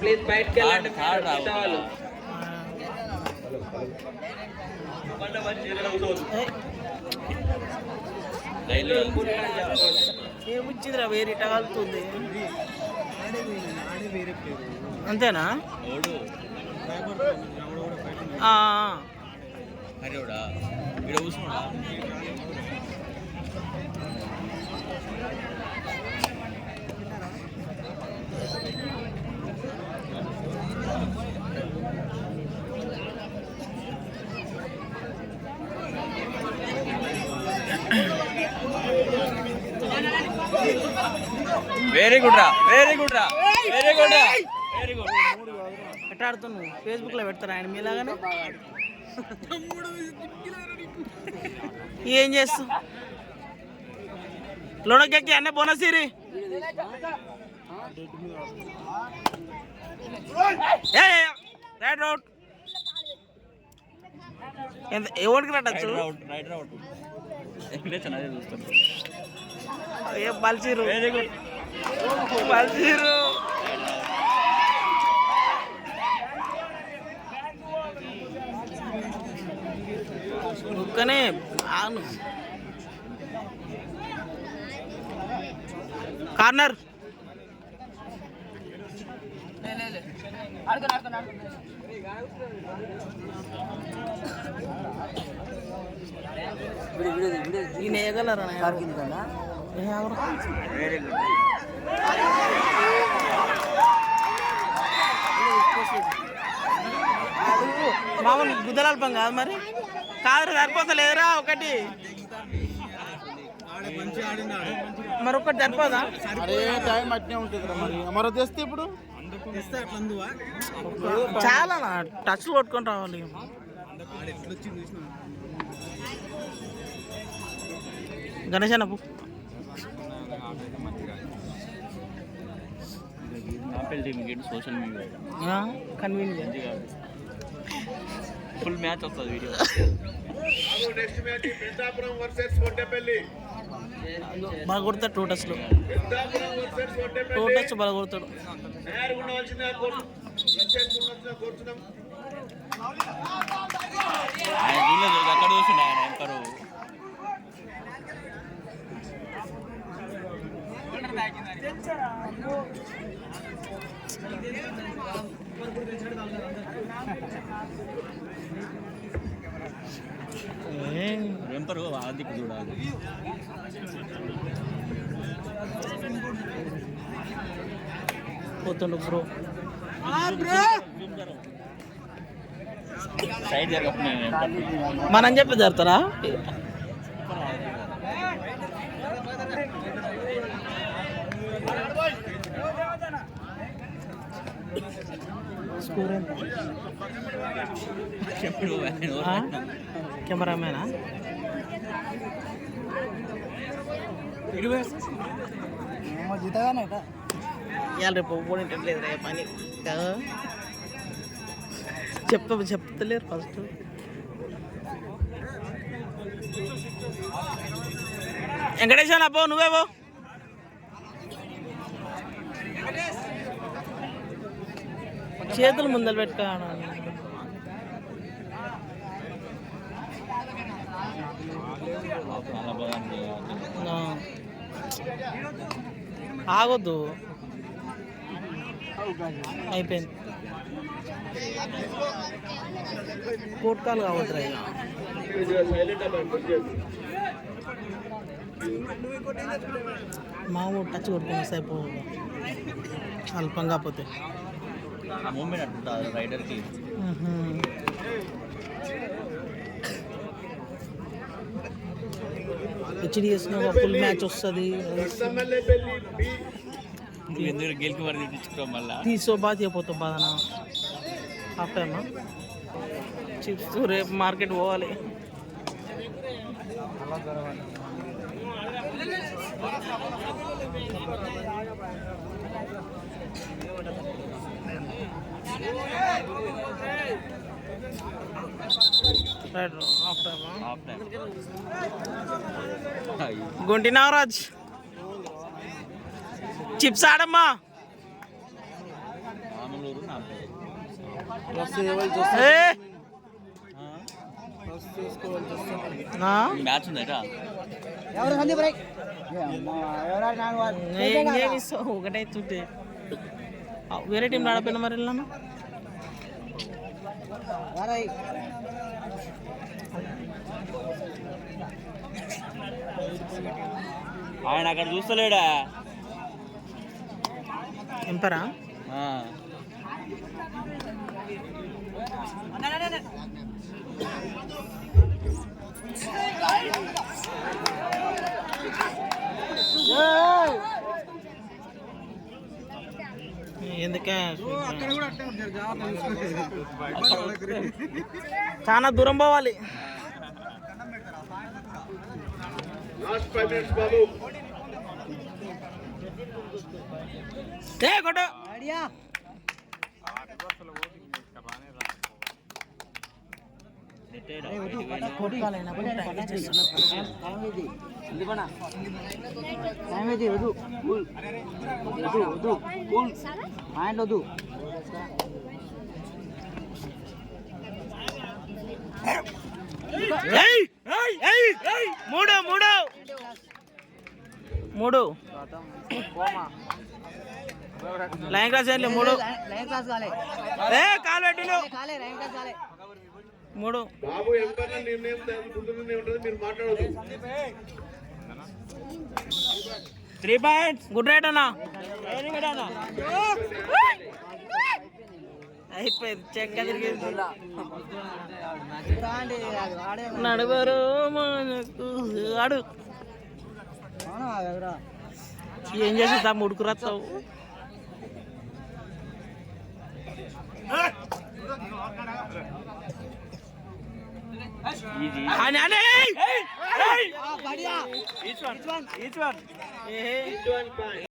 Please బయటకి వెళ్ళండి వాళ్ళు. ఏముచ్చిందిరా వేరే ఇట కలుతుంది అంతేనా? వెరీ గుడ్ రా, వెరీ గుడ్ రా, వెరీ గుడ్ రా, వెరీ గుడ్. ఎట్లా ఆడుతున్నావు? ఫేస్బుక్ లో పెడతారా ఆయన మీలాగానే? ఏం చేస్తావు? లోనకెక్కి అన్నీ బోనస్ ఇరి. Right out. ఎవరికి రావచ్చు? ఏ బల్చిరు, వెరీ గుడ్ బల్చిరు. ఒక్కనే ఆను కార్నర్. ఈయన వేయగలరా? మామూలు గుద్దలాల్పం కాదు మరి, కాదు సరిపోతలేదురా ఒకటి, మరి ఒక్కటి సరిపోదా? టైం అట్నే ఉంటుంది మరి. మరో తెస్తే ఇప్పుడు చాలా టచ్ కొట్టుకొని రావాలి. గణేష్ అన్నపు social media convenient full match వస్తుంది వీడియో. బాగా కొడతాడు టోటస్లో, టోటస్ బాగా కొడతాడు. ఆయన చూడలేదు, అక్కడ చూసిండు ఆయన ఎంకరు. ఎంపరు ఆదికి చూడాలి. పోతుండు బ్రో. సైడ్ జరగకపోయినా మనం చెప్పి జరుగుతారా? స్కోర్ ఎంత? కెమెరామ్యానా? ఇవాళ రేపు పోనీటట్లేదు రే పని. చెప్తలేరు ఫస్ట్. వెంకటేశ్వర అబ్బో నువ్వేవో చేతులు ముందలు పెట్టుకో. ఆగొద్దు, అయిపోయింది. కోట్కాలు కావద్దురా ఇక. మా ఊరు టచ్ కొట్టుకుని అయిపోదు అల్పం కాకపోతే. మూమెంట్ అంటుంటుంది రైడర్కి. హెచ్డిఎస్ ఫుల్ మ్యాచ్ వస్తుంది. గెలికి మరి తెచ్చుకోవడం మళ్ళీ తీసో బాగా చేయపోతావు బాధనా. హాఫ్ టైమా చిప్స్ రేపు మార్కెట్ పోవాలి. గుంటి నాగరాజ్ చిప్స్ ఆడమ్మా. బెంగళూరు నా పేరు. బస్సు ఇవ్వాల్సి ఏ వస్తుంది. బస్సు తీసుకోవాల్సి వస్తుంది. నా మ్యాచ్ ఉందట. ఏం ఇస్తావు ఒకటే చుట్టే వేరే టీంలో ఆడపోయినా మరి వెళ్ళాను ఆయన అక్కడ చూస్తలేడా. ఎంపరా ఎందుకే చాలా దూరం పోవాలి. కొట్టు మూడు మూడు మూడు లైన్ క్లాస్ ఏంటి మూడు కాలు పెట్టిండు మూడు బాబు ఎంతైనా నిర్ణయం ముందు ఉంటుంది, మీరు మాట్లాడదు. 3 పాయింట్స్. గుడ్ రైట్ అన్న. అయిపోయింది. చెక్క తిరిగేది నడువరు మనకు ఆడు ఏం చేసి ముడుకు రస్తావు. Each one